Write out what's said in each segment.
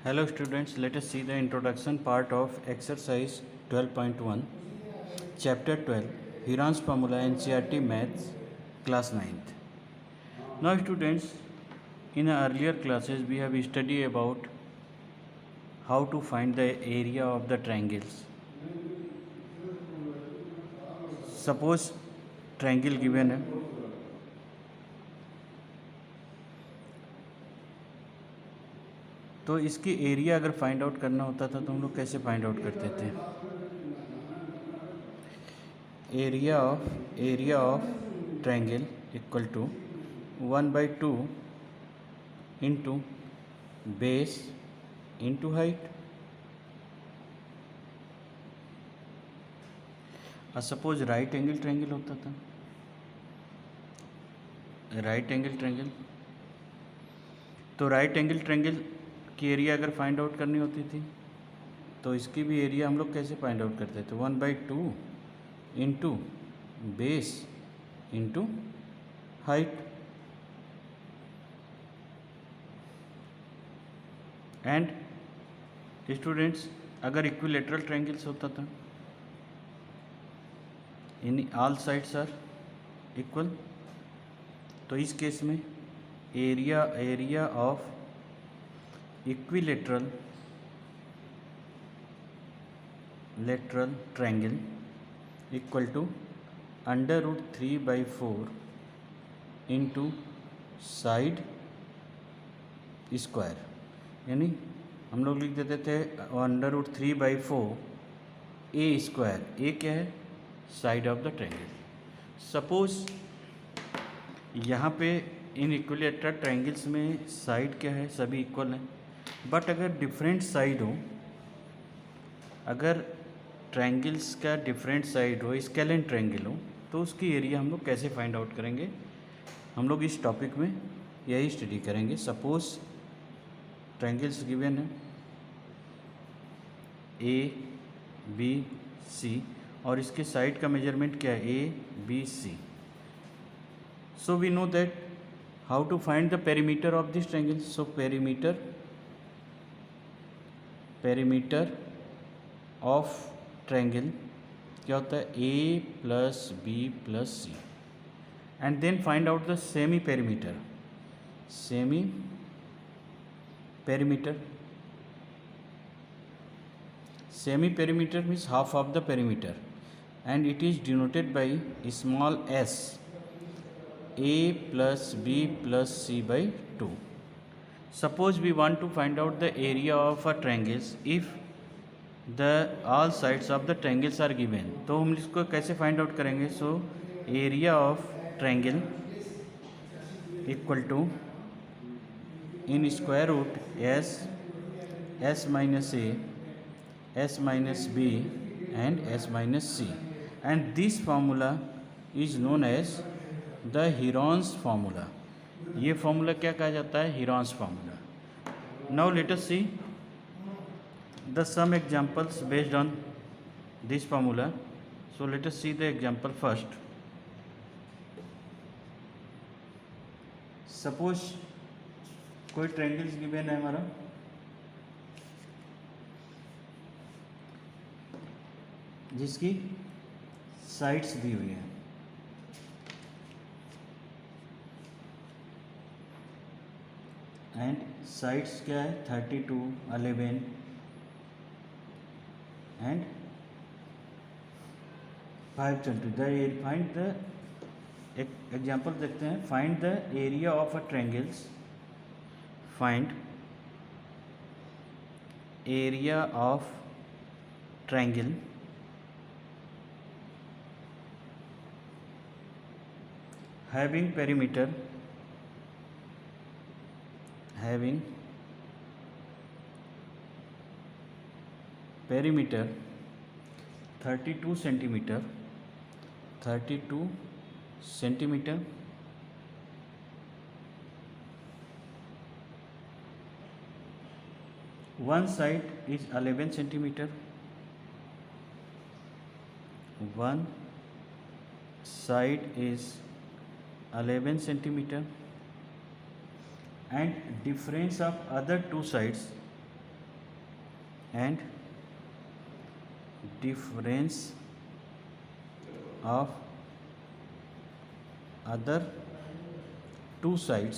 Hello students, let us see the introduction part of exercise 12.1, chapter 12, Heron's formula NCERT Maths, class 9th. Now students, in earlier classes we have studied about how to find the area of the triangles. Suppose triangle given है, तो इसकी area अगर find out करना होता था तो हम लोग कैसे फाइंड आउट करते थे? Area of triangle equal to 1/2 into base into height. Suppose right angle triangle होता था, राइट एंगल ट्रायंगल, तो राइट एंगल ट्रायंगल की एरिया अगर फाइंड आउट करनी होती थी तो इसकी भी एरिया हम लोग कैसे फाइंड आउट करते थे? 1/2 into base into height. And students, अगर इक्विलेटरल ट्रायंगल्स होता था, in all sides are equal, तो इस केस में area of equilateral triangle equal to √3/4 into side square. यानी हम लोग लिख देते थे √3/4 ए स्क्वायर. ए क्या है? Side of the triangle. Suppose यहाँ पे इन इक्विलेटरल ट्रायंगल्स में साइड क्या है? सभी इक्वल हैं. बट अगर डिफरेंट साइड हो, अगर ट्रायंगल्स का डिफरेंट साइड हो, स्केलेन ट्रायंगल हो, तो उसकी एरिया हम लोग कैसे फाइंड आउट करेंगे? हम लोग इस टॉपिक में यही स्टडी करेंगे. सपोज ट्रायंगल्स गिवन है ए बी सी और इसके साइड का मेजरमेंट क्या है? A B C. So we know that how to find the perimeter of this triangle. So perimeter of triangle क्या होता है? A plus B plus C. And then find out the semi perimeter. Semi perimeter means half of the perimeter, and it is denoted by small s, a plus b plus c by 2. Suppose we want to find out the area of a triangles if the all sides of the triangles are given. तो हम इसको कैसे find out करेंगे? So area of triangle equal to in square root s minus a, s minus b and s minus c, and this formula is known as the Heron's formula. ये formula क्या कहा जाता है? Heron's formula. Now let us see the some examples based on this formula. So let us see the example first. Suppose कोई triangles given है हमारा, जिसकी sides दी हुई है, एंड साइड्स क्या है? 32, 11 एंड 520. फाइंड द एग्जाम्पल देखते हैं. Find the area of a triangles. Find area of triangle having perimeter 32 centimeter, one side is 11 centimeter, one side is 11 centimeter, and difference of other two sides and difference of other two side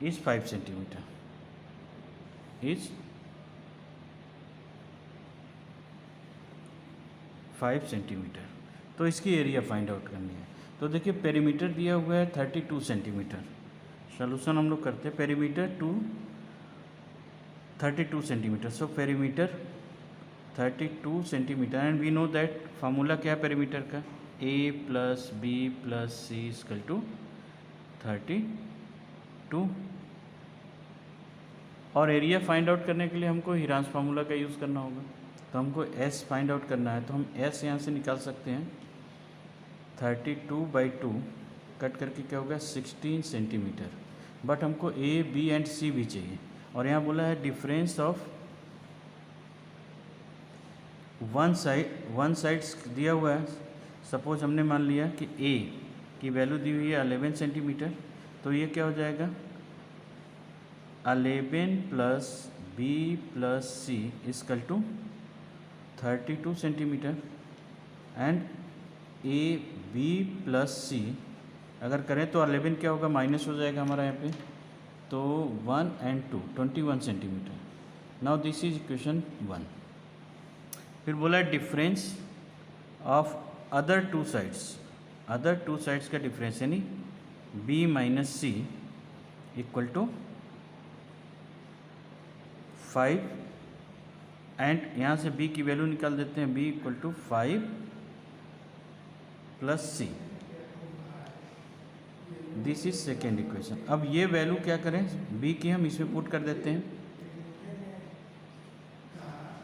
is 5 centimeter, is 5 centimetre. तो इसकी area find out करनी है। तो देखिए perimeter दिया हुआ है 32 centimetre. Solution हम लोग करते हैं perimeter to 32 centimetre. So perimeter 32 centimetre and we know that formula क्या है पेरीमीटर का, a plus B plus C equal to 32। और एरिया फाइंड आउट करने के लिए हमको हीरांस फार्मूला का यूज़ करना होगा। तो हमको s फाइंड आउट करना है, तो हम s यहाँ से निकाल सकते हैं। 32/2 कट करके क्या होगा 16 सेंटीमीटर। बट हमको a b एंड c भी चाहिए, और यहाँ बोला है डिफरेंस ऑफ वन साइड दिया हुआ है। सपोज हमने मान लिया कि a की वैल्यू दी हुई है 11 सेंटीमीटर, तो ये क्या हो जाएगा 11 plus b plus C equal to 32 centimetre and A B plus C अगर करें तो 11 क्या होगा माइनस हो जाएगा हमारा यहाँ पे, तो 1 and 2 21 centimetre. Now this is equation 1। फिर बोला है difference of other two sides का डिफरेंस यानी b minus C equal to 5 and यहाँ से b की वैल्यू निकाल देते हैं, b equal to 5 plus C. This is second equation. अब ये वैल्यू क्या करें b की हम इसमें पुट कर देते हैं,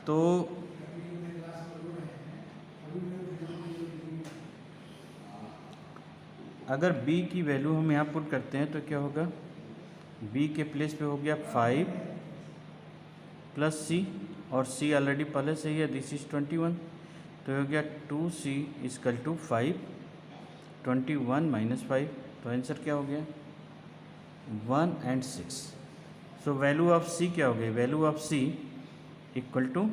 तो अगर b की वैल्यू हम यहाँ पुट करते हैं तो क्या होगा, b के प्लेस पे हो गया 5 प्लस सी, और c ऑलरेडी पहले से ही है, दिस इज 21, तो हो गया 2c इक्वल टू 5, 21 माइनस 5, तो आंसर क्या हो गया 1 and 6। So value of c क्या हो गई, value of c equal to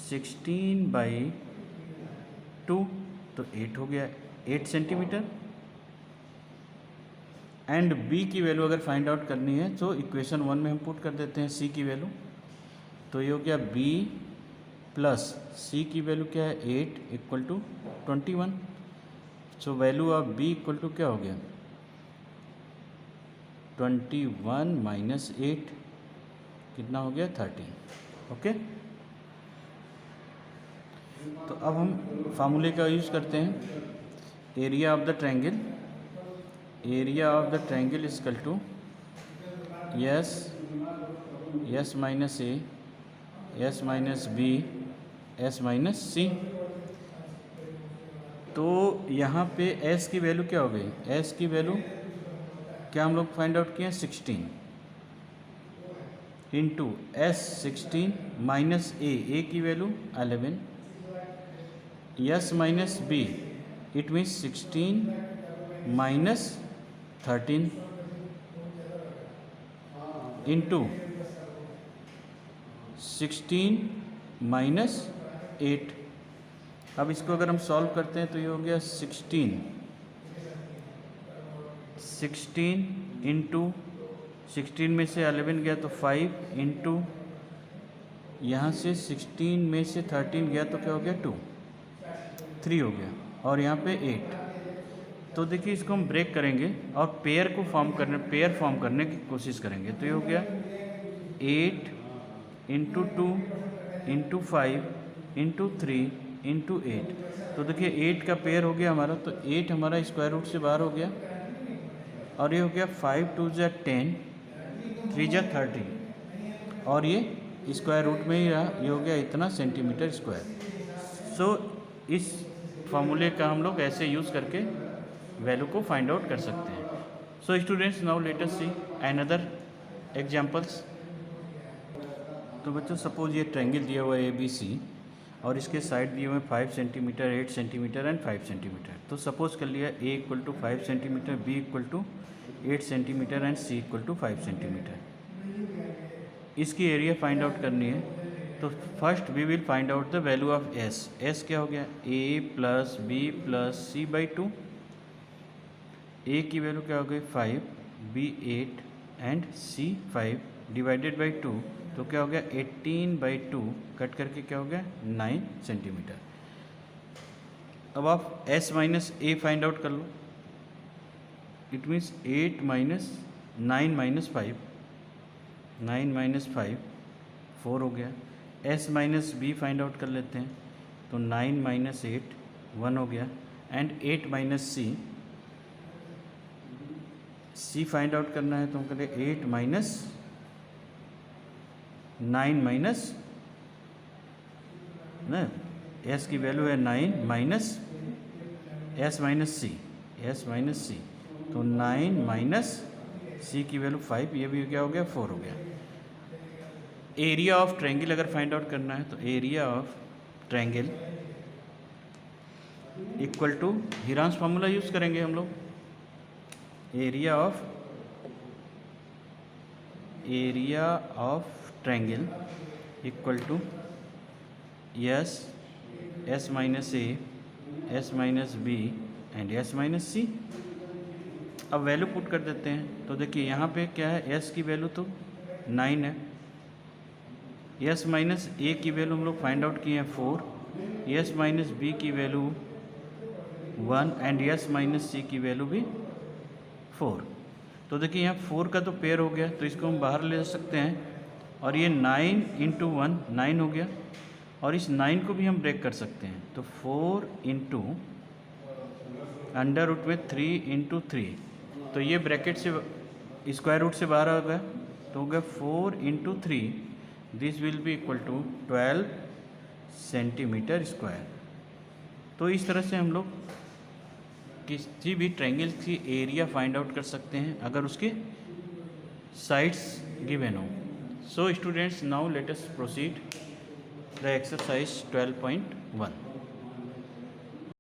16/2, तो 8 हो गया 8 सेंटीमीटर। एंड b की वैल्यू अगर फाइंड आउट करनी है तो इक्वेशन 1 में हम पुट कर देते हैं c की वैल्यू, तो ये हो गया b प्लस c की वैल्यू क्या है 8 equal to 21। So value of b equal to क्या हो गया 21 माइनस 8 कितना हो गया 13। ओके, तो अब हम फार्मूले का यूज़ करते हैं। Area of the triangle is equal to S minus A S minus B S minus C. तो यहाँ पे s की वैल्यू क्या हो गई, s की वैल्यू क्या हम लोग फाइंड आउट किए 16 इंटू s 16 माइनस a की value 11, s minus b it means 16 minus 13 into 16 minus 8। अब इसको अगर हम सॉल्व करते हैं तो ये हो गया 16 इंटू 16 में से 11 गया तो 5 इंटू यहाँ से 16 में से 13 गया तो क्या हो गया 3 हो गया, और यहाँ पे 8। तो देखिए इसको हम ब्रेक करेंगे और पेयर फॉर्म करने की कोशिश करेंगे, तो ये हो गया 8 इंटू 2 इंटू 5 इंटू 3 इंटू 8। तो देखिए 8 का पेयर हो गया हमारा, तो 8 हमारा स्क्वायर रूट से बाहर हो गया, और ये हो गया 5 2 जा 10 3 जा 30, और ये स्क्वायर रूट में ही रहा, ये हो गया इतना सेंटीमीटर स्क्वायर। सो इस फार्मूले का हम लोग ऐसे यूज़ करके वैल्यू को फाइंड आउट कर सकते हैं। So students now let us see another examples. तो बच्चों सपोज ये ट्रायंगल दिया हुआ है ABC, और इसके साइड दिए हुए 5 सेंटीमीटर, 8 सेंटीमीटर एंड 5 सेंटीमीटर। तो सपोज कर लिया A equal to 5 centimetre, B equal to 8 centimetre and C equal to 5 centimetre. इसकी एरिया फाइंड आउट करनी है, तो first we will find out the value of S। S क्या हो गया, A plus B plus C by 2। A की value क्या हो गई 5, B 8 and C 5 divided by 2, तो क्या हो गया 18/2 कट करके क्या हो गया 9 सेंटीमीटर। अब आप S minus A find out कर लो। It means 8 minus 9 minus 5, 9 minus 5 4 हो गया। S minus B find out कर लेते हैं, तो 9 माइनस 8 1 हो गया। And 8 minus C find out करना है, तो हम करें 8 माइनस 9 माइनस ना, S की वैल्यू है 9 माइनस S माइनस C, तो 9 माइनस C की वैल्यू 5, ये भी क्या हो गया 4 हो गया। एरिया ऑफ ट्रायंगल अगर फाइंड आउट करना है, तो area of triangle equal to Heron's formula use करेंगे हम लोग। Area of triangle equal to S minus A, S minus B and S minus C। अब वैल्यू पुट कर देते हैं, तो देखिए यहाँ पे क्या है, S की वैल्यू तो 9 है, S माइनस A की वैल्यू हम लोग फाइंड आउट किए हैं 4, S माइनस B की value 1 and S minus C की वैल्यू भी 4। तो देखिए यहाँ 4 का तो पेयर हो गया, तो इसको हम बाहर ले सकते हैं, और ये 9 इंटू 1 9 हो गया, और इस 9 को भी हम ब्रेक कर सकते हैं, तो 4 इंटू अंडर रूट में 3 इंटू 3, तो ये ब्रैकेट से स्क्वायर रूट से बाहर आ गया, तो हो गया 4 into 3, this will be equal to 12 centimetre square. तो इस तरह से हम लोग किसी भी ट्रायंगल की एरिया फाइंड आउट कर सकते हैं अगर उसके साइड्स गिवन हो। So students, now let us proceed the exercise 12.1।